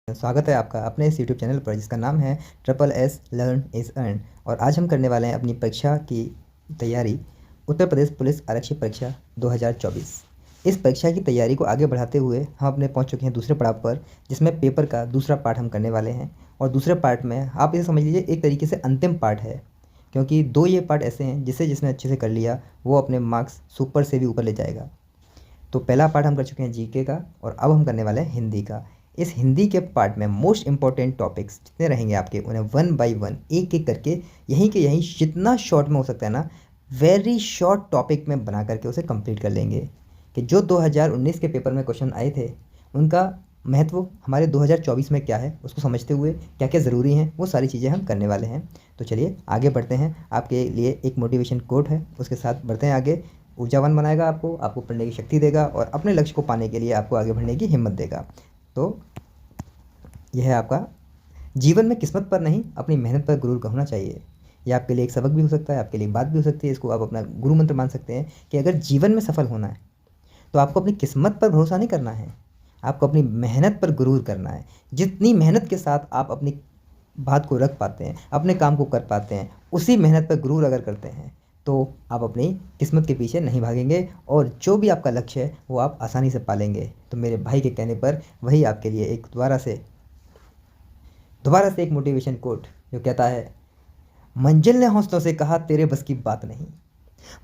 स्वागत है आपका अपने इस यूट्यूब चैनल पर जिसका नाम है triple S learn is earn. और आज हम करने वाले हैं अपनी परीक्षा की तैयारी, उत्तर प्रदेश पुलिस आरक्षी परीक्षा 2024। इस परीक्षा की तैयारी को आगे बढ़ाते हुए हम अपने पहुंच चुके हैं दूसरे पड़ाव पर, जिसमें पेपर का दूसरा पार्ट हम करने वाले हैं। और दूसरे पार्ट में आप इसे समझ लीजिए एक तरीके से अंतिम पार्ट है, क्योंकि दो ये पार्ट ऐसे हैं जिसे जिसने अच्छे से कर लिया वो अपने मार्क्स सुपर से भी ऊपर ले जाएगा। तो पहला पार्ट हम कर चुके हैं जीके का, और अब हम करने वाले हैं हिंदी का। इस हिंदी के पार्ट में मोस्ट इंपॉर्टेंट टॉपिक्स जितने रहेंगे आपके, उन्हें वन बाय वन एक एक करके यहीं के यहीं जितना शॉर्ट में हो सकता है ना, वेरी शॉर्ट टॉपिक में बना करके उसे कंप्लीट कर लेंगे। कि जो 2019 के पेपर में क्वेश्चन आए थे उनका महत्व हमारे 2024 में क्या है, उसको समझते हुए क्या क्या ज़रूरी हैं, वो सारी चीज़ें हम करने वाले हैं। तो चलिए आगे बढ़ते हैं। आपके लिए एक मोटिवेशन कोट है, उसके साथ बढ़ते हैं आगे। ऊर्जावान बनाएगा आपको पढ़ने की शक्ति देगा और अपने लक्ष्य को पाने के लिए आपको आगे बढ़ने की हिम्मत देगा। तो यह है आपका जीवन में किस्मत पर नहीं अपनी मेहनत पर गुरूर होना चाहिए। यह आपके लिए एक सबक भी हो सकता है, आपके लिए बात भी हो सकती है। इसको आप अपना गुरु मंत्र मान सकते हैं कि अगर जीवन में सफल होना है तो आपको अपनी किस्मत पर भरोसा नहीं करना है, आपको अपनी मेहनत पर गुरूर करना है। जितनी मेहनत के साथ आप अपनी बात को रख पाते हैं, अपने काम को कर पाते हैं, उसी मेहनत पर गुरूर अगर करते हैं तो आप अपनी किस्मत के पीछे नहीं भागेंगे और जो भी आपका लक्ष्य है वो आप आसानी से पालेंगे। तो मेरे भाई के कहने पर वही आपके लिए एक दोबारा से एक मोटिवेशन कोट जो कहता है, मंजिल ने हौसलों से कहा तेरे बस की बात नहीं,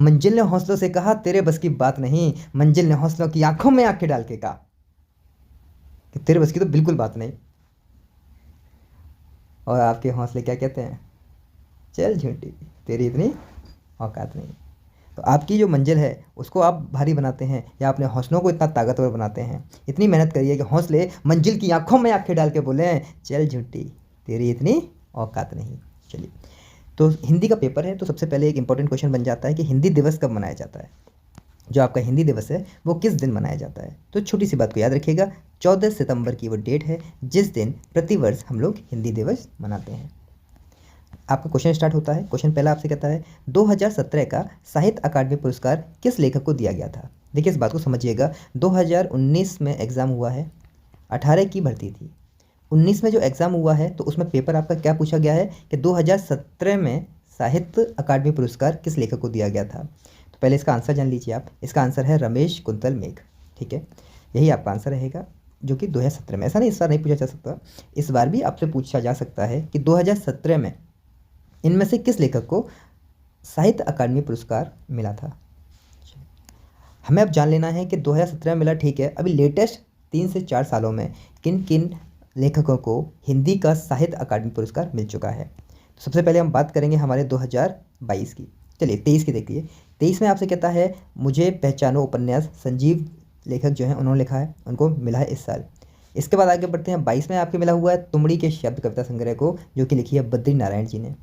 मंजिल ने हौसलों से कहा तेरे बस की बात नहीं, मंजिल ने हौसलों की आंखों में आंखें डाल के कहा कि तेरे बस की तो बिल्कुल बात नहीं। और आपके हौसले क्या कहते हैं, चल झूठी तेरी इतनी औकात नहीं। तो आपकी जो मंजिल है उसको आप भारी बनाते हैं या अपने हौसलों को इतना ताकतवर बनाते हैं। इतनी मेहनत करिए कि हौसले मंजिल की आंखों में आंखें डाल के बोले, चल झूठी तेरी इतनी औकात नहीं। चलिए, तो हिंदी का पेपर है तो सबसे पहले एक इंपॉर्टेंट क्वेश्चन बन जाता है कि हिंदी दिवस कब मनाया जाता है। जो आपका हिंदी दिवस है वो किस दिन मनाया जाता है। तो छोटी सी बात को याद रखिएगा, 14 सितंबर की वो डेट है जिस दिन प्रतिवर्ष हम लोग हिंदी दिवस मनाते हैं। आपका क्वेश्चन स्टार्ट होता है। क्वेश्चन पहला आपसे कहता है 2017 का साहित्य अकादमी पुरस्कार किस लेखक को दिया गया था। देखिए इस बात को समझिएगा, 2019 में एग्ज़ाम हुआ है, 18 की भर्ती थी, 19 में जो एग्ज़ाम हुआ है तो उसमें पेपर आपका क्या पूछा गया है कि 2017 में साहित्य अकादमी पुरस्कार किस लेखक को दिया गया था। तो पहले इसका आंसर जान लीजिए आप। इसका आंसर है रमेश कुंतल मेघ। ठीक है, यही आपका आंसर रहेगा, जो कि 2017 में। ऐसा नहीं इस बार नहीं पूछा जा सकता, इस बार भी आपसे पूछा जा सकता है कि 2017 में इनमें से किस लेखक को साहित्य अकादमी पुरस्कार मिला था। हमें अब जान लेना है कि 2017 में मिला, ठीक है, अभी लेटेस्ट 3 से 4 सालों में किन किन लेखकों को हिंदी का साहित्य अकादमी पुरस्कार मिल चुका है। तो सबसे पहले हम बात करेंगे हमारे 2022 की। चलिए 23 की देखिए। 23 में आपसे कहता है मुझे पहचानो उपन्यास, संजीव लेखक जो हैं उन्होंने लिखा है, उनको मिला है इस साल। इसके बाद आगे बढ़ते हैं, 22 में आपके मिला हुआ है तुमड़ी के शब्द कविता संग्रह को, जो कि लिखी है बद्री नारायण जी ने।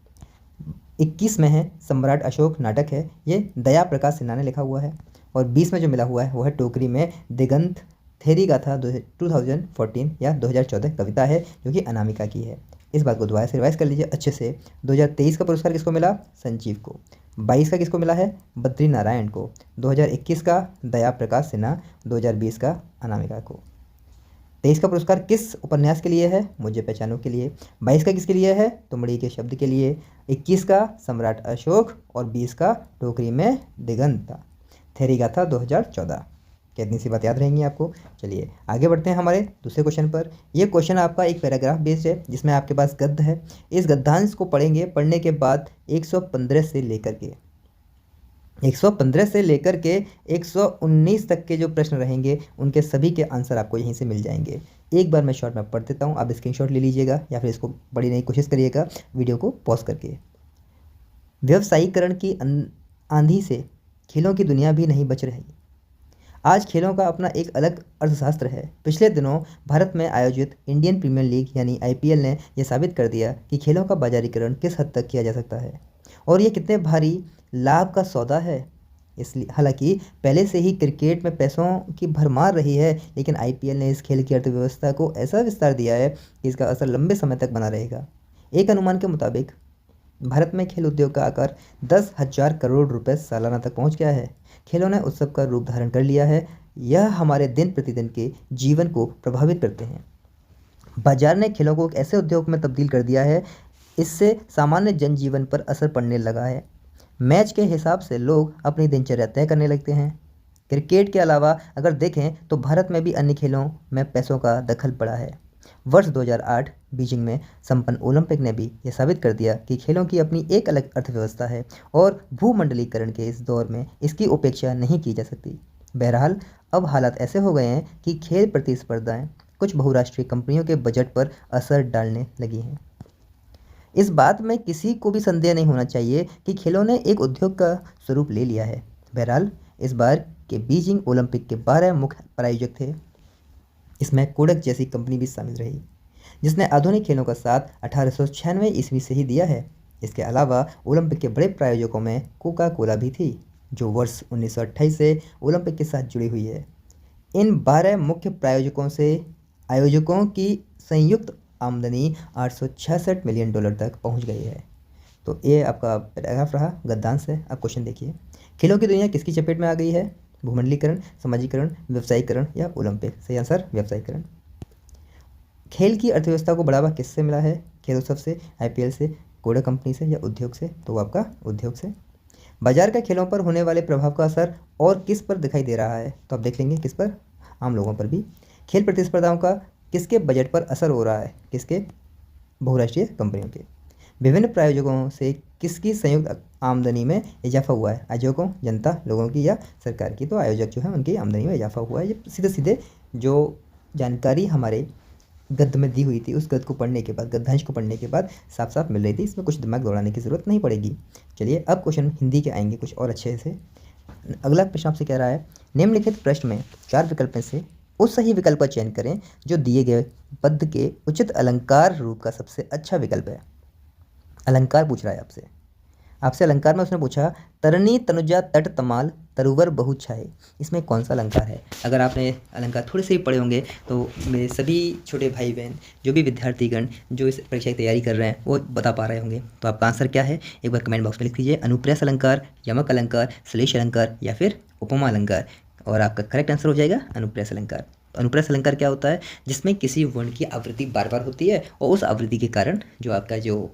21 में है सम्राट अशोक नाटक है, ये दया प्रकाश सिन्हा ने लिखा हुआ है। और 20 में जो मिला हुआ है वो है टोकरी में दिगंत थेरी गाथा 2014 या 2014 कविता है, जो कि अनामिका की है। इस बात को दोबारा से रिवाइज कर लीजिए अच्छे से। 2023 का पुरस्कार किसको मिला, संजीव को। 22 का किसको मिला है, बद्री नारायण को। 2021 का दया प्रकाश सिन्हा, 2020 का अनामिका को। 23 का पुरस्कार किस उपन्यास के लिए है, मुझे पहचानो के लिए। 22 का किसके लिए है, तुमड़ी के शब्द के लिए। 21 का सम्राट अशोक और 20 का टोकरी में दिगंत थेरी गाथा 2014। कितनी सी बात याद रहेंगी आपको। चलिए आगे बढ़ते हैं हमारे दूसरे क्वेश्चन पर। यह क्वेश्चन आपका एक पैराग्राफ बेस्ड है जिसमें आपके पास गद्य है। इस गद्यांश को पढ़ेंगे, पढ़ने के बाद 115 से लेकर के 119 तक के जो प्रश्न रहेंगे उनके सभी के आंसर आपको यहीं से मिल जाएंगे। एक बार मैं शॉर्ट में पढ़ देता हूँ, आप स्क्रीनशॉट ले लीजिएगा या फिर इसको पढ़ने की कोशिश करिएगा वीडियो को पॉज करके। व्यवसायीकरण की आंधी से खेलों की दुनिया भी नहीं बच रही। आज खेलों का अपना एक अलग अर्थशास्त्र है। पिछले दिनों भारत में आयोजित इंडियन प्रीमियर लीग यानी आईपीएल ने यह साबित कर दिया कि खेलों का बाजारीकरण किस हद तक किया जा सकता है और ये कितने भारी लाभ का सौदा है। इसलिए हालांकि पहले से ही क्रिकेट में पैसों की भरमार रही है, लेकिन आईपीएल ने इस खेल की अर्थव्यवस्था को ऐसा विस्तार दिया है कि इसका असर लंबे समय तक बना रहेगा। एक अनुमान के मुताबिक भारत में खेल उद्योग का आकार 10,000 करोड़ रुपए सालाना तक पहुंच गया है। खेलों ने उत्सव का रूप धारण कर लिया है। यह हमारे दिन प्रतिदिन के जीवन को प्रभावित करते हैं। बाजार ने खेलों को एक ऐसे उद्योग में तब्दील कर दिया है, इससे सामान्य जनजीवन पर असर पड़ने लगा है। मैच के हिसाब से लोग अपनी दिनचर्या तय करने लगते हैं। क्रिकेट के अलावा अगर देखें तो भारत में भी अन्य खेलों में पैसों का दखल पड़ा है। वर्ष 2008 बीजिंग में संपन्न ओलंपिक ने भी यह साबित कर दिया कि खेलों की अपनी एक अलग अर्थव्यवस्था है और भूमंडलीकरण के इस दौर में इसकी उपेक्षा नहीं की जा सकती। बहरहाल अब हालात ऐसे हो गए हैं कि खेल प्रतिस्पर्धाएं कुछ बहुराष्ट्रीय कंपनियों के बजट पर असर डालने लगी हैं। इस बात में किसी को भी संदेह नहीं होना चाहिए कि खेलों ने एक उद्योग का स्वरूप ले लिया है। बहरहाल इस बार के बीजिंग ओलंपिक के 12 मुख्य प्रायोजक थे। इसमें कोडक जैसी कंपनी भी शामिल रही, जिसने आधुनिक खेलों का साथ 1896 ईस्वी से ही दिया है। इसके अलावा ओलंपिक के बड़े प्रायोजकों में कोका कोला भी थी, जो वर्ष 1928 से ओलंपिक के साथ जुड़ी हुई है। इन 12 मुख्य प्रायोजकों से आयोजकों की संयुक्त आमदनी $866 मिलियन तक पहुंच गई है। तो ये आपका पैराग्राफ रहा गद्यांश है। अब क्वेश्चन देखिए, खेलों की दुनिया किसकी चपेट में आ गई है? भूमंडलीकरण, समाजीकरण, व्यवसायीकरण या ओलंपिक? सही आंसर व्यवसायीकरण। खेल की अर्थव्यवस्था को बढ़ावा किससे मिला है? खेलोत्सव से, आईपीएल से, कोडक कंपनी से या उद्योग से? तो वो आपका उद्योग से। बाजार का खेलों पर होने वाले प्रभाव का असर और किस पर दिखाई दे रहा है? तो आप देख लेंगे किस पर, आम लोगों पर भी। खेल प्रतिस्पर्धाओं का किसके बजट पर असर हो रहा है? किसके? बहुराष्ट्रीय कंपनियों के। विभिन्न प्रायोजकों से किसकी संयुक्त आमदनी में इजाफा हुआ है? आयोजकों, जनता, लोगों की या सरकार की? तो आयोजक जो है उनकी आमदनी में इजाफा हुआ है। ये सीधे सीधे जो जानकारी हमारे गद्य में दी हुई थी, उस गद्य को पढ़ने के बाद, गद्यांश को पढ़ने के बाद साफ साफ मिल रही थी। इसमें कुछ दिमाग दौड़ाने की ज़रूरत नहीं पड़ेगी। चलिए अब क्वेश्चन हिंदी के आएंगे कुछ और अच्छे से। अगला प्रश्न आपसे कह रहा है, निम्नलिखित प्रश्न में 4 विकल्प में से उस सही विकल्प का चयन करें जो दिए गए पद के उचित अलंकार रूप का सबसे अच्छा विकल्प है। अलंकार पूछ रहा है आपसे अलंकार में उसने पूछा, तरनी तनुजा तट तमाल तरुवर बहु छाए। इसमें कौन सा अलंकार है? अगर आपने अलंकार थोड़े से ही पढ़े होंगे तो मेरे सभी छोटे भाई बहन, जो भी विद्यार्थीगण जो इस परीक्षा की तैयारी कर रहे हैं, वो बता पा रहे होंगे। तो आपका आंसर क्या है? एक बार कमेंट बॉक्स में लिख दीजिए। अनुप्रास अलंकार, यमक अलंकार, श्लेष अलंकार या फिर उपमा अलंकार। और आपका करेक्ट आंसर हो जाएगा अनुप्रास अलंकार। अनुप्रास अलंकार क्या होता है? जिसमें किसी वर्ण की आवृत्ति बार बार होती है और उस आवृत्ति के कारण जो आपका जो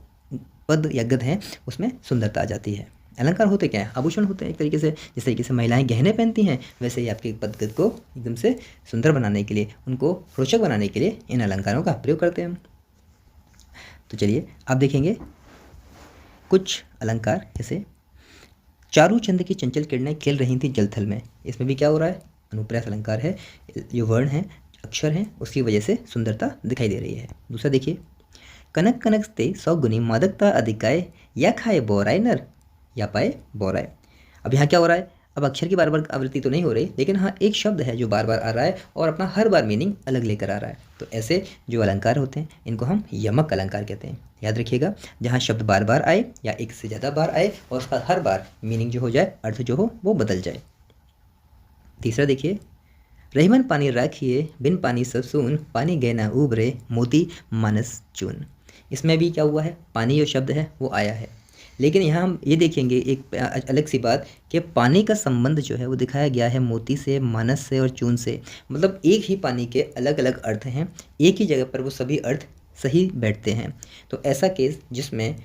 पद या गद्य है उसमें सुंदरता आ जाती है। अलंकार होते क्या है? आभूषण होते हैं एक तरीके से। जिस तरीके से महिलाएं गहने पहनती हैं, वैसे ही आपके पद गद्य को एकदम से सुंदर बनाने के लिए, उनको रोचक बनाने के लिए इन अलंकारों का प्रयोग करते हैं। तो चलिए आप देखेंगे कुछ अलंकार, जैसे चारू चंद की चंचल किरणें खेल रही थी जलथल में। इसमें भी क्या हो रहा है? अनुप्रास अलंकार है। जो वर्ण है, अक्षर हैं, उसकी वजह से सुंदरता दिखाई दे रही है। दूसरा देखिए, कनक कनक ते 100 गुनी मादकता अधिकाय, या खाए बोराय नर या पाए बोराय। अब यहाँ क्या हो रहा है? अब अक्षर की बार बार आवृत्ति तो नहीं हो रही, लेकिन हाँ एक शब्द है जो बार बार आ रहा है और अपना हर बार मीनिंग अलग लेकर आ रहा है। तो ऐसे जो अलंकार होते हैं इनको हम यमक अलंकार कहते हैं। याद रखिएगा, जहाँ शब्द बार बार आए या एक से ज़्यादा बार आए और उसका हर बार मीनिंग जो हो जाए, अर्थ जो हो वो बदल जाए। तीसरा देखिए, रहीमन पानी राखिए बिन पानी सब सून, पानी गए ना उबरे मोती मानस चून। इसमें भी क्या हुआ है? पानी जो शब्द है वो आया है, लेकिन यहाँ हम ये देखेंगे एक अलग सी बात कि पानी का संबंध जो है वो दिखाया गया है मोती से, मानस से और चून से। मतलब एक ही पानी के अलग अलग अर्थ हैं, एक ही जगह पर वो सभी अर्थ सही बैठते हैं। तो ऐसा केस जिसमें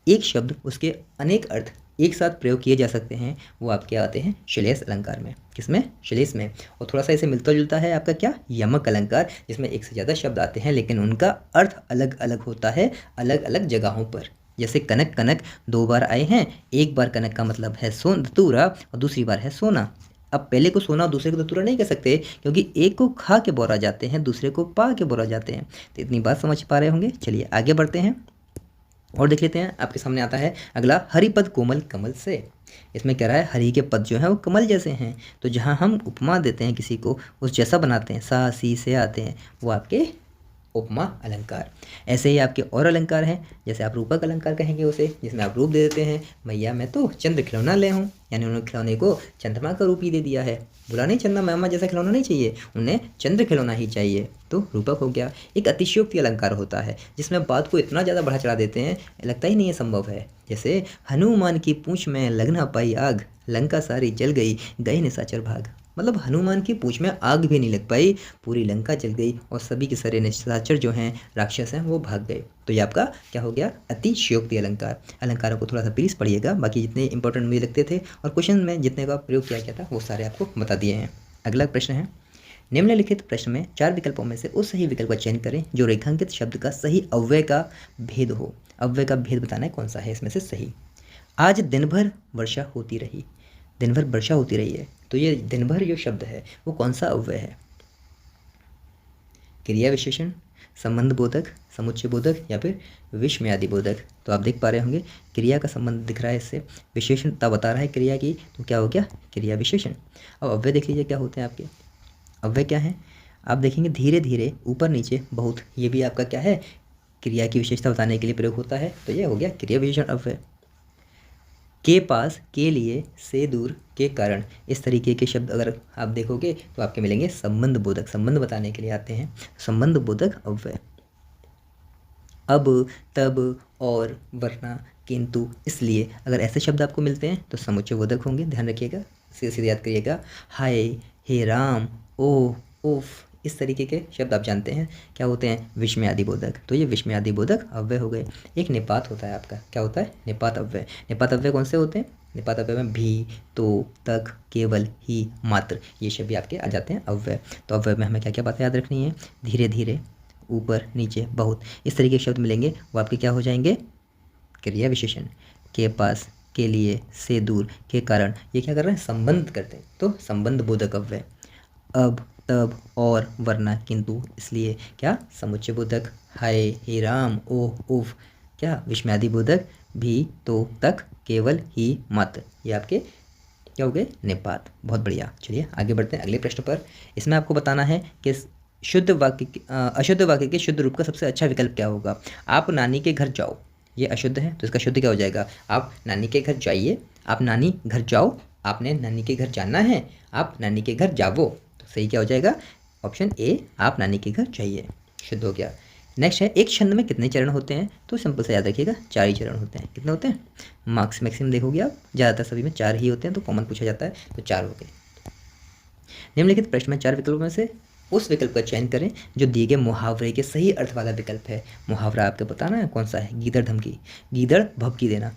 एक शब्द उसके अनेक अर्थ एक साथ प्रयोग किए जा सकते हैं, वो आपके आते हैं श्लेष अलंकार में। किसमें? श्लेष में। और थोड़ा सा इसे मिलता जुलता है आपका क्या? यमक अलंकार, जिसमें एक से ज़्यादा शब्द आते हैं लेकिन उनका अर्थ अलग अलग होता है अलग अलग जगहों पर। जैसे कनक कनक 2 बार आए हैं, एक बार कनक का मतलब है धतूरा और दूसरी बार है सोना। अब पहले को सोना और दूसरे को धतूरा नहीं कह सकते, क्योंकि एक को खा के बोरा जाते हैं, दूसरे को पा के बोरा जाते हैं। तो इतनी बात समझ पा रहे होंगे। चलिए आगे बढ़ते हैं और देख लेते हैं। आपके सामने आता है अगला, हरिपद कोमल कमल से। इसमें कह रहा है हरि के पद जो हैं वो कमल जैसे हैं। तो जहाँ हम उपमा देते हैं किसी को, उस जैसा बनाते हैं, सा सी से आते हैं, वो आपके उपमा अलंकार। ऐसे ही आपके और अलंकार हैं, जैसे आप रूपक अलंकार कहेंगे उसे, जिसमें आप रूप दे देते हैं। मैया मैं तो चंद्र खिलौना ले हूँ, यानी उन्होंने खिलौने को चंद्रमा का रूप ही दे दिया है। बुरा नहीं, चंद्रमा मैमा जैसा खिलौना नहीं चाहिए, उन्हें चंद्र खिलौना ही चाहिए। तो रूपक हो गया। एक अतिशयोक्ति अलंकार होता है जिसमें बात को इतना ज़्यादा बढ़ा चढ़ा देते हैं, लगता ही नहीं है संभव है। जैसे हनुमान की पूंछ में लग ना पाई आग, लंका सारी जल गई, गए निशाचर भाग। मतलब हनुमान की पूंछ में आग भी नहीं लग पाई, पूरी लंका जल गई और सभी के सारे निशाचर जो हैं, राक्षस हैं, वो भाग गए। तो ये आपका क्या हो गया, अतिशयोक्ति अलंकार। अलंकारों को थोड़ा सा प्लीज पढ़िएगा, बाकी जितने इंपॉर्टेंट मुझे लगते थे और क्वेश्चन में जितने का प्रयोग किया गया था वो सारे आपको बता दिए हैं। अगला प्रश्न है, निम्नलिखित प्रश्न में 4 विकल्पों में से उस सही विकल्प का चयन करें जो रेखांकित शब्द का सही अव्यय का भेद हो। अव्यय का भेद बताना है कौन सा है इसमें से सही। आज दिन भर वर्षा होती रही, दिन भर वर्षा होती रही है, तो ये दिन भर जो शब्द है वो कौन सा अव्यय है? क्रिया विशेषण, संबंध बोधक, समुच्चय बोधक या फिर विस्मयादि बोधक। तो आप देख पा रहे होंगे क्रिया का संबंध दिख रहा है इससे, विशेषणता बता रहा है क्रिया की, तो क्या हो गया, क्रिया विशेषण। अब अव्यय देख लीजिए क्या होते हैं आपके अव्यय, क्या है आप देखेंगे धीरे धीरे ऊपर नीचे बहुत, ये भी आपका क्या है, क्रिया की विशेषता बताने के लिए प्रयोग होता है, तो ये हो गया क्रिया विशेषण अव्यय। के पास, के लिए, से दूर, के कारण, इस तरीके के शब्द अगर आप देखोगे तो आपके मिलेंगे संबंध बोधक, संबंध बताने के लिए आते हैं, संबंध बोधक अव्यय। अब, तब, और, वरना, किंतु, इसलिए, अगर ऐसे शब्द आपको मिलते हैं तो समुच्चय बोधक होंगे, ध्यान रखिएगा, सीधे सीधे याद करिएगा। हाय, हे राम, ओह, उफ, इस तरीके के शब्द आप जानते हैं क्या होते हैं, विस्मयादि बोधक। तो ये विस्मयादि बोधक अव्यय हो गए। एक निपात होता है आपका, क्या होता है, निपात अव्यय। निपात अव्यय कौन से होते हैं, निपात अव्यय में भी, तो, तक, केवल, ही, मात्र, ये शब्द भी आपके आ जाते हैं अव्यय। तो अव्यय में हमें क्या क्या बातें याद रखनी है, धीरे धीरे, ऊपर नीचे, बहुत, इस तरीके के शब्द मिलेंगे वो आपके क्या हो जाएंगे, क्रिया विशेषण। के पास, के लिए, से दूर, के कारण, ये क्या कर रहे हैं, संबंध करते हैं, तो संबंध बोधक अव्यय। अब, तब, और, वरना, किंतु, इसलिए, क्या समुच्चय बोधक। हाय, हे राम, ओह, उफ, क्या विस्मयादि बोधक। भी, तो, तक, केवल, ही, मात्र, ये आपके क्या हो गए, निपात। बहुत बढ़िया, चलिए आगे बढ़ते हैं अगले प्रश्न पर। इसमें आपको बताना है कि शुद्ध वाक्य अशुद्ध वाक्य के शुद्ध रूप का सबसे अच्छा विकल्प क्या होगा। आप नानी के घर जाओ, ये अशुद्ध है तो इसका शुद्ध क्या हो जाएगा, आप नानी के घर जाइए, आप नानी घर जाओ, आपने नानी के घर जाना है, आप नानी के घर जावो, तो सही क्या हो जाएगा, ऑप्शन ए, आप नानी के घर जाइए, शुद्ध हो गया। नेक्स्ट है, एक छंद में कितने चरण होते हैं, तो सिंपल से याद रखिएगा 4 ही चरण होते हैं। कितने होते हैं, मार्क्स मैक्सिमम देखोगे आप, ज़्यादातर सभी में 4 ही होते हैं, तो कॉमन पूछा जाता है, तो 4 हो गए। निम्नलिखित प्रश्न में 4 विकल्पों में से उस विकल्प का चयन करें जो दिए गए मुहावरे के सही अर्थ वाला विकल्प है। मुहावरा आपको बताना है कौन सा है, गीदड़ धमकी, गीदड़ भभकी देना,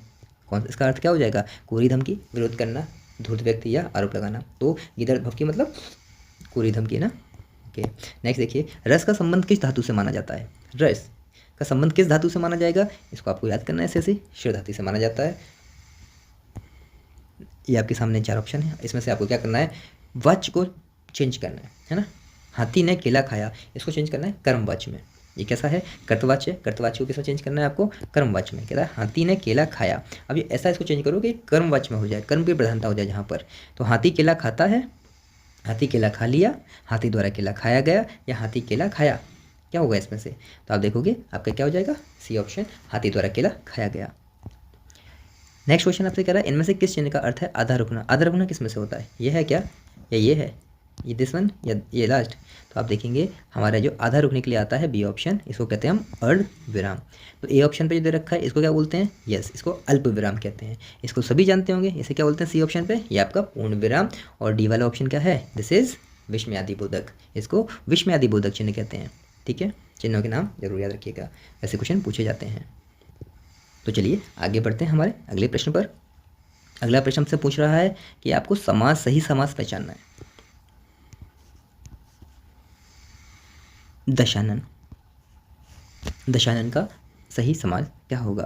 कौन, इसका अर्थ क्या हो जाएगा, कोरी धमकी, विरोध करना, धूर्त व्यक्ति या आरोप लगाना। तो गीदड़ भभकी मतलब कोरी धमकी ना। ओके, नेक्स्ट देखिए, रस का संबंध किस धातु से माना जाता है, रस का संबंध किस धातु से माना जाएगा, इसको आपको याद करना है, ऐसे शिव धातु से माना जाता है। ये आपके सामने 4 ऑप्शन है, इसमें से आपको क्या करना है, वाच्य को चेंज करना है ना। हाथी ने केला खाया, इसको चेंज करना है कर्मवाच्य में। ये कैसा है, कर्तवाच्य, कर्तवाच्य को किसमें चेंज करना है आपको, कर्मवाच्य में। कहता है हाथी ने केला खाया, अब ये ऐसा इसको चेंज करो कि कर्मवाच्य में हो जाए, कर्म की प्रधानता हो जाए जहाँ पर। तो हाथी केला खाता है, हाथी केला खा लिया, हाथी द्वारा केला खाया गया, या हाथी केला खाया, क्या होगा इसमें से, तो आप देखोगे आपका क्या हो जाएगा, सी ऑप्शन, हाथी द्वारा केला खाया गया। नेक्स्ट क्वेश्चन आपसे कह रहा है, इनमें से किस चिन्ह का अर्थ है आधा रुकना। आधा रुकना किस में से होता है, ये है क्या, या ये है, ये दिस वन या ये लास्ट। तो आप देखेंगे हमारा जो आधा रुकने के लिए आता है बी ऑप्शन, इसको कहते हैं हम अर्ध विराम। तो ए ऑप्शन पे जो दे रखा है इसको क्या बोलते हैं, यस, इसको अल्प विराम कहते हैं, इसको सभी जानते होंगे, इसे क्या बोलते हैं सी ऑप्शन पे, ये आपका पूर्ण विराम। और डी वाला ऑप्शन क्या है, दिस इज विस्मयादि बोधक, इसको विस्मयादि बोधक चिन्ह कहते हैं। ठीक है, चिन्हों के नाम जरूर याद रखिएगा, ऐसे क्वेश्चन पूछे जाते हैं। तो चलिए आगे बढ़ते हैं हमारे अगले प्रश्न पर। अगला प्रश्न हमसे पूछ रहा है कि आपको समास, सही समास पहचानना है। दशानन, दशानन का सही समास क्या होगा,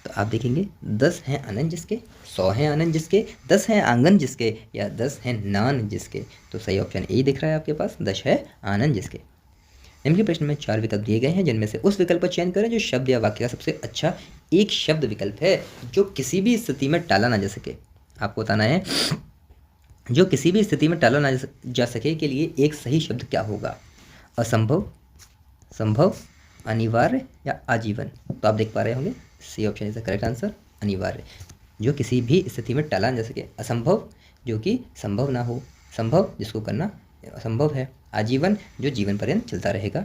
तो आप देखेंगे 10 हैं अनन जिसके, 100 हैं अनन जिसके, 10 हैं आंगन जिसके, या 10 हैं नान जिसके। तो सही ऑप्शन ए दिख रहा है आपके पास, 10 है आनन जिसके। निम्न के प्रश्न में 4 विकल्प दिए गए हैं जिनमें से उस विकल्प का चयन करें जो शब्द या वाक्य का सबसे अच्छा एक शब्द विकल्प है जो किसी भी स्थिति में टाला ना जा सके। आपको बताना है जो किसी भी स्थिति में टाला ना जा सके के लिए एक सही शब्द क्या होगा, असंभव, संभव, अनिवार्य या आजीवन। तो आप देख पा रहे होंगे C option is the correct answer, अनिवार्य, जो किसी भी स्थिति में टाला ना जा सके, असंभव जो कि संभव ना हो, संभव जिसको करना असंभव है, आजीवन जो जीवन पर्यंत चलता रहेगा।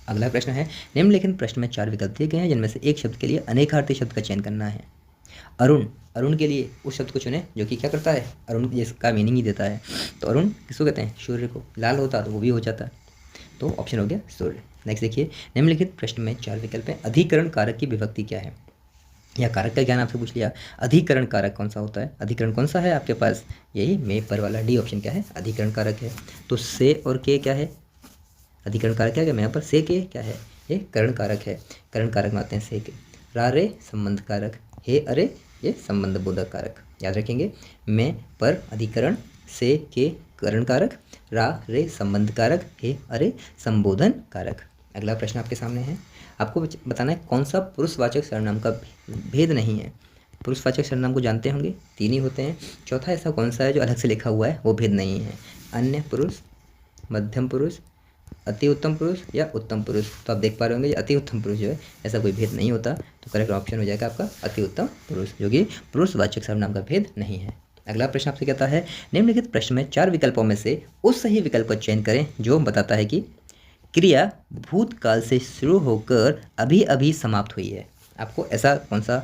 अगला प्रश्न है, निम्नलिखित प्रश्न में 4 विकल्प दिए गए हैं जिनमें से एक शब्द के लिए अनेकार्थी शब्द का चयन करना है। अरुण, अरुण के लिए उस शब्द को चुने जो कि क्या करता है, अरुण जिसका मीनिंग ही देता है। तो अरुण किसको कहते हैं, सूर्य को। लाल होता तो वो भी हो जाता, तो ऑप्शन हो गया सूर्य। नेक्स्ट देखिए, निम्नलिखित प्रश्न में 4 विकल्प हैं, अधिकरण कारक की विभक्ति क्या है, या कारक का ज्ञान आपसे पूछ लिया। अधिकरण कारक कौन सा होता है, अधिकरण कौन सा है आपके पास, यही मे पर वाला डी ऑप्शन क्या है, अधिकरण कारक है। तो से और के क्या है, अधिकरण कारक क्या है, यहाँ पर से के क्या है, ये करण कारक है। करण कारक में आते हैं से के। रा रे संबंध कारक, हे अरे ये संबंध बोधक कारक, याद रखेंगे। में पर अधिकरण, से के करण कारक, रा रे संबंध कारक, हे अरे संबोधन कारक। अगला प्रश्न आपके सामने है, आपको बताना है कौन सा पुरुषवाचक सर्वनाम का भेद नहीं है। पुरुषवाचक सर्वनाम को जानते होंगे, 3 ही होते हैं। चौथा ऐसा कौन सा है जो अलग से लिखा हुआ है वो भेद नहीं है, अन्य पुरुष, मध्यम पुरुष, अति उत्तम पुरुष या उत्तम पुरुष। तो आप देख पा रहे होंगे अति उत्तम पुरुष जो है ऐसा कोई भेद नहीं होता, तो करेक्ट ऑप्शन हो जाएगा आपका अति उत्तम पुरुष, जो कि पुरुषवाचक सर्वनाम का भेद नहीं है। अगला प्रश्न आपसे कहता है, निम्नलिखित प्रश्न में 4 विकल्पों में से उस सही विकल्प का चयन करें जो बताता है कि क्रिया भूतकाल से शुरू होकर अभी अभी समाप्त हुई है। आपको ऐसा कौन सा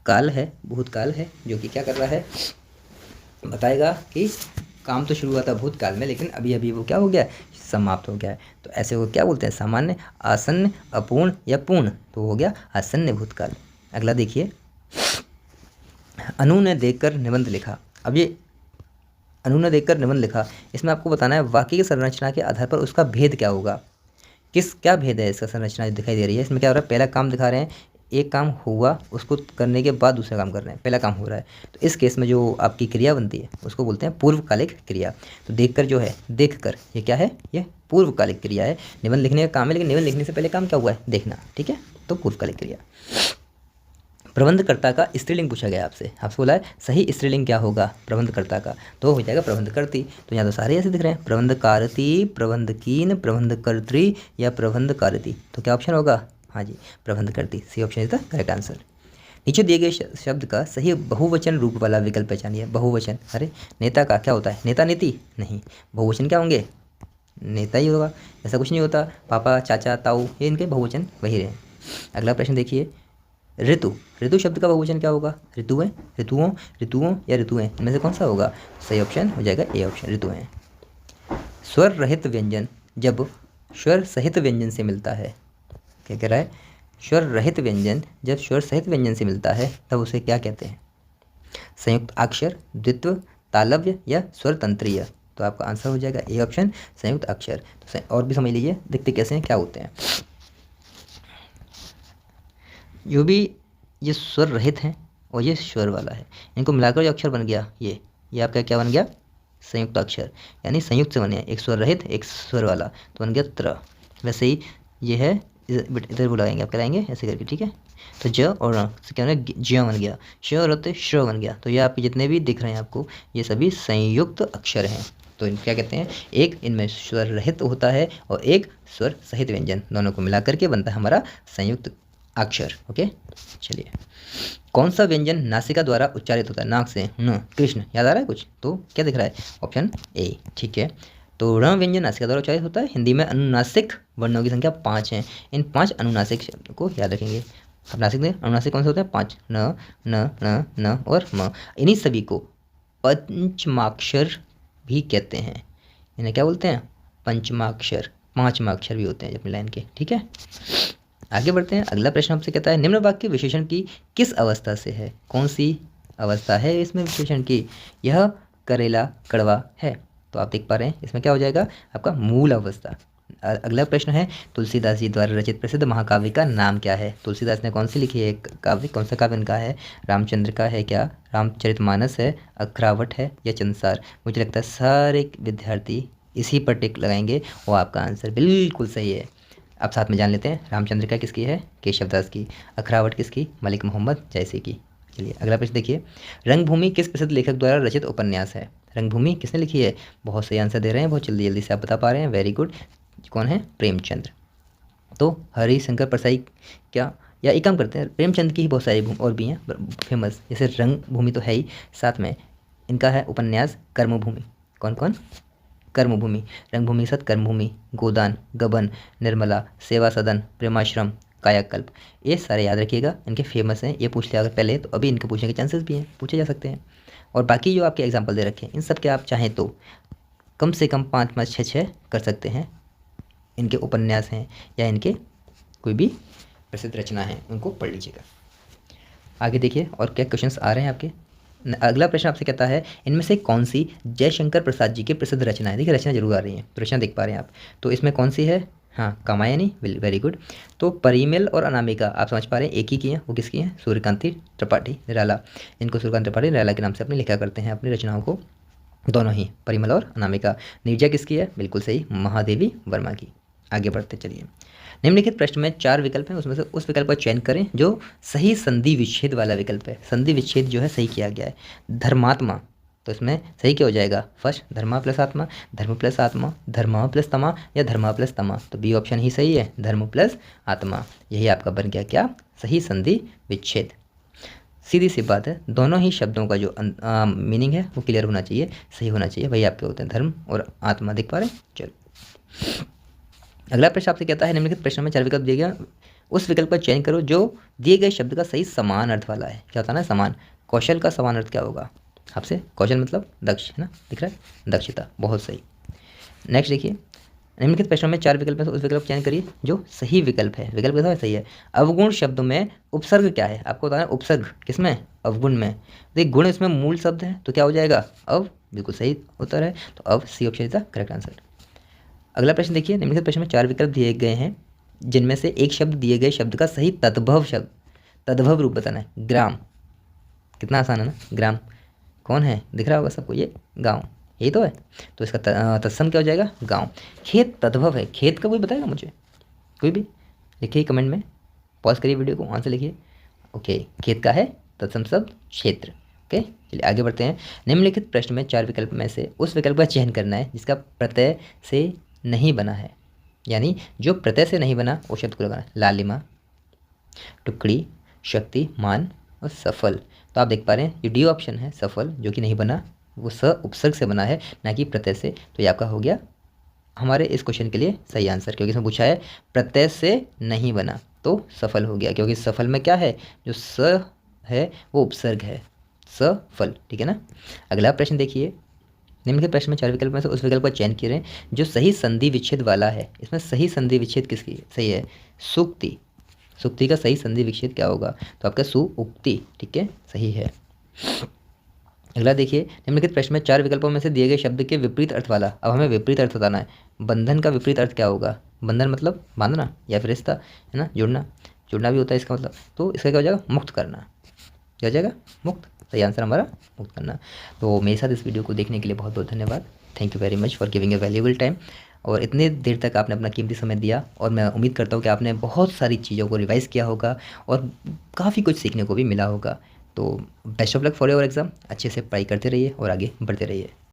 काल है, भूतकाल है, जो कि क्या कर रहा है, बताएगा कि काम तो शुरू हुआ था भूतकाल में लेकिन अभी अभी वो क्या हो गया, समाप्त हो गया है। तो ऐसे को क्या बोलते हैं, सामान्य, आसन्न, अपूर्ण या पूर्ण। तो हो गया आसन्न भूतकाल। अगला देखिए, अनु ने देखकर निबंध लिखा। अब ये अनु ने देखकर निबंध लिखा, इसमें आपको बताना है वाक्य की संरचना के आधार पर उसका भेद क्या होगा, क्या भेद है इसका, संरचना जो दिखाई दे रही है इसमें क्या हो रहा है, पहला काम दिखा रहे हैं, एक काम हुआ उसको करने के बाद दूसरा काम कर रहे हैं, पहला काम हो रहा है। तो इस केस में जो आपकी क्रिया बनती है उसको बोलते हैं पूर्वकालिक क्रिया। तो देखकर जो है, देखकर, ये क्या है, ये पूर्वकालिक क्रिया है। निबंध लिखने का काम है लेकिन निबंध लिखने से पहले काम क्या हुआ है, देखना, ठीक है। तो पूर्वकालिक क्रिया। प्रबंधकर्ता का स्त्रीलिंग पूछा गया आपसे बोला है सही स्त्रीलिंग क्या होगा प्रबंधकर्ता का, तो हो जाएगा प्रबंधकर्ती। तो यहाँ तो सारे ऐसे दिख रहे हैं, प्रबंधकारती, प्रबंधकीन, प्रबंधकर्त्री या प्रबंधकारती। तो क्या ऑप्शन होगा, हाँ जी प्रबंधकर्ती, C option is the correct answer. नीचे दिए गए शब्द का सही बहुवचन रूप वाला विकल्प पहचानिए। बहुवचन, अरे नेता का क्या होता है, नेता नीति, नहीं, बहुवचन क्या होंगे, नेता ही होगा, ऐसा कुछ नहीं होता। पापा, चाचा, ताऊ, ये इनके बहुवचन वही रहे। अगला प्रश्न देखिए, ऋतु, ऋतु शब्द का बहुवचन क्या होगा, ऋतुएं, ऋतुओं, ऋतुओं या ऋतुएं, इनमें से कौन सा होगा, सही ऑप्शन हो जाएगा ए ऑप्शन, ऋतुएं। स्वर रहित व्यंजन जब स्वर सहित व्यंजन से मिलता है, क्या कह रहा है, स्वर रहित व्यंजन जब स्वर सहित व्यंजन से मिलता है तब उसे क्या कहते हैं, संयुक्त अक्षर, द्वित्व, तालव्य या स्वर तंत्रीय। तो आपका आंसर हो जाएगा ए ऑप्शन, संयुक्त अक्षर। तो और भी समझ लीजिए, देखते कैसे हैं, क्या होते हैं। जो भी ये स्वर रहित हैं और ये स्वर वाला है, इनको मिलाकर जो अक्षर बन गया ये आपका क्या बन गया, संयुक्त अक्षर, यानी संयुक्त से बने, एक स्वर रहित एक स्वर वाला, तो बन गया त्र। वैसे ही ये है, इधर बुलाएंगे, आप कराएंगे ऐसे करके, ठीक है। तो ज और र से क्या बन गया, ज्य बन गया, श और रत श्र बन गया। तो ये आपके जितने भी दिख रहे हैं आपको, ये सभी संयुक्त अक्षर हैं। तो इन क्या कहते हैं, एक इनमें स्वर रहित होता है और एक स्वर सहित व्यंजन, दोनों को मिला करके बनता है हमारा संयुक्त अक्षर। ओके, चलिए, कौन सा व्यंजन नासिका द्वारा उच्चारित होता है, नाक से, न, कृष्ण, याद आ रहा है कुछ, तो क्या दिख रहा है, ऑप्शन ए, ठीक है। तो ण व्यंजन नासिका द्वारा उच्चारित होता है। हिंदी में अनुनासिक वर्णों की संख्या 5 है। इन 5 अनुनासिक शब्दों को याद रखेंगे। अब नासिक में अनुनासिक कौन से होते हैं, 5, न, न, न, न और म। इन्हीं सभी को पंचमाक्षर भी कहते हैं। इन्हें क्या बोलते हैं, पंचमाक्षर, 5वां भी होते हैं अपनी लाइन के, ठीक है। आगे बढ़ते हैं। अगला प्रश्न आपसे कहता है, निम्न वाक्य विशेषण की किस अवस्था से है, कौन सी अवस्था है इसमें विशेषण की, यह करेला कड़वा है। तो आप देख पा रहे हैं इसमें क्या हो जाएगा आपका मूल अवस्था। अगला प्रश्न है, तुलसीदास जी द्वारा रचित प्रसिद्ध महाकाव्य का नाम क्या है। तुलसीदास ने कौन सी लिखी है काव्य, कौन सा काव्य इनका है, रामचंद्र का है क्या, रामचरितमानस है, अखरावट है या चंसार। मुझे लगता है सारे विद्यार्थी इसी पर टिक लगाएंगे, वो आपका आंसर बिल्कुल सही है। अब साथ में जान लेते हैं, रामचंद्र का किसकी है, केशवदास की, अखरावट किसकी, मलिक मोहम्मद जैसी की। चलिए अगला प्रश्न देखिए, रंगभूमि किस प्रसिद्ध लेखक द्वारा रचित उपन्यास है। रंगभूमि किसने लिखी है, बहुत सही आंसर दे रहे हैं, बहुत जल्दी जल्दी से आप बता पा रहे हैं, वेरी गुड। कौन है, प्रेमचंद्र। तो हरिशंकर परसाई क्या, या एक काम करते हैं, प्रेमचंद की ही बहुत सारी और भी हैं फेमस, जैसे रंगभूमि तो है ही, साथ में इनका है उपन्यास कर्मभूमि। कौन कौन, कर्मभूमि, रंगभूमि के साथ कर्मभूमि, गोदान, गबन, निर्मला, सेवा सदन, प्रेमाश्रम, कायाकल्प। ये सारे याद रखिएगा, इनके फेमस हैं, ये पूछ लिया अगर पहले तो अभी इनके पूछने के चांसेस भी हैं, पूछे जा सकते हैं। और बाकी जो आपके एग्जाम्पल दे रखे हैं इन सब के आप चाहें तो कम से कम 5 5 6 6 कर सकते हैं। इनके उपन्यास हैं या इनके कोई भी प्रसिद्ध रचना है उनको पढ़ लीजिएगा। आगे देखिए और क्या क्वेश्चंस आ रहे हैं आपके। अगला प्रश्न आपसे कहता है इनमें से कौन सी जयशंकर प्रसाद जी की प्रसिद्ध रचना है। देखिए रचना जरूर आ रही है, तो रचना देख पा रहे हैं आप, तो इसमें कौन सी है, हाँ कामायनी, वेरी गुड। तो परिमल और अनामिका आप समझ पा रहे हैं एक ही की हैं, वो किसकी हैं, सूर्यकांति त्रिपाठी निराला। इनको सूर्यकांत त्रिपाठी निराला के नाम से अपने लिखा करते हैं अपनी रचनाओं को, दोनों ही परिमल और अनामिका। निर्जय किसकी है, बिल्कुल सही, महादेवी वर्मा की। आगे बढ़ते चलिए। निम्नलिखित प्रश्न में 4 विकल्प हैं, उसमें से उस विकल्प का चयन करें जो सही संधि विच्छेद वाला विकल्प है। संधि विच्छेद जो है सही किया गया है। धर्मात्मा, तो इसमें सही क्या हो जाएगा, फर्स्ट धर्मा प्लस आत्मा, धर्म प्लस आत्मा, धर्मा प्लस तमा या धर्मा प्लस तमा, तो बी ऑप्शन ही सही है, धर्म प्लस आत्मा। यही आपका बन गया क्या, सही संधि विच्छेद। सीधी सी बात है, दोनों ही शब्दों का जो मीनिंग है वो क्लियर होना चाहिए, सही होना चाहिए, वही आपके होते हैं धर्म और आत्मा। देख पा रहे हैं, चलो अगला प्रश्न आपसे कहता है निम्नलिखित प्रश्न में 4 विकल्प दिए गए, उस विकल्प का चयन करो जो दिए गए शब्द का सही समान अर्थ वाला है। क्या होता है ना समान, कौशल का समान अर्थ क्या होगा आपसे, कौशल मतलब दक्ष है ना, दिख रहा है, दक्षता, बहुत सही। नेक्स्ट देखिए, निम्नलिखित प्रश्नों में 4 विकल्प है, तो उस विकल्प चयन करिए जो सही विकल्प है। विकल्प कैसा है, सही है। अवगुण शब्द में उपसर्ग क्या है, आपको बताना उपसर्ग किसमें, अवगुण में। देखिए गुण इसमें मूल शब्द है तो क्या हो जाएगा, अव, बिल्कुल सही उत्तर है, तो अव C option is the correct answer. अगला प्रश्न देखिए, निम्नलिखित प्रश्न में 4 विकल्प दिए गए हैं जिनमें से एक शब्द दिए गए शब्द का सही तद्भव शब्द, तद्भव रूप बताना है। ग्राम, कितना आसान है ना, ग्राम कौन है, दिख रहा होगा सबको, ये गांव, यही तो है, तो इसका तत्सम क्या हो जाएगा, गांव। खेत तद्भव है, खेत का कोई बताएगा मुझे, कोई भी लिखिए कमेंट में, पॉज करिए वीडियो को, आंसर लिखिए। ओके, खेत का है तत्सम शब्द क्षेत्र। ओके चलिए आगे बढ़ते हैं। निम्नलिखित प्रश्न में 4 विकल्प में से उस विकल्प का चयन करना है जिसका प्रत्यय से नहीं बना है, यानी जो प्रत्यय से नहीं बना वो शब्द को लगाना है। लालिमा, टुकड़ी, शक्ति, मान और सफल। तो आप देख पा रहे हैं ये डी ऑप्शन है सफल, जो कि नहीं बना, वो स उपसर्ग से बना है ना कि प्रत्यय से। तो ये आपका हो गया हमारे इस क्वेश्चन के लिए सही आंसर, क्योंकि इसमें पूछा है प्रत्यय से नहीं बना, तो सफल हो गया, क्योंकि सफल में क्या है, जो स है वो उपसर्ग है, सफल, ठीक है ना। अगला प्रश्न देखिए, निम्नलिखित प्रश्न में 4 विकल्प में से उस विकल्प का चयन करें जो सही संधि विच्छेद वाला है। इसमें सही संधि विच्छेद किसकी सही है, सूक्ति। सूक्ति का सही संधि विच्छेद क्या होगा, तो आपका सुउक्ति, ठीक है, सही है। अगला देखिए, निम्नलिखित प्रश्न में 4 विकल्पों में से दिए गए शब्द के विपरीत अर्थ वाला, अब हमें विपरीत अर्थ बताना है। बंधन का विपरीत अर्थ क्या होगा, बंधन मतलब बांधना या फिर रिश्ता, है ना, जुड़ना, जुड़ना भी होता है इसका मतलब, तो इसका क्या हो जाएगा, मुक्त करना, क्या हो जाएगा, मुक्त, सही आंसर हमारा मुक्त करना। तो मेरे साथ इस वीडियो को देखने के लिए बहुत बहुत धन्यवाद, thank you very much for giving a valuable time. और इतने देर तक आपने अपना कीमती समय दिया, और मैं उम्मीद करता हूँ कि आपने बहुत सारी चीज़ों को रिवाइज़ किया होगा और काफ़ी कुछ सीखने को भी मिला होगा। तो best of luck for your exam, अच्छे से पढ़ाई करते रहिए और आगे बढ़ते रहिए।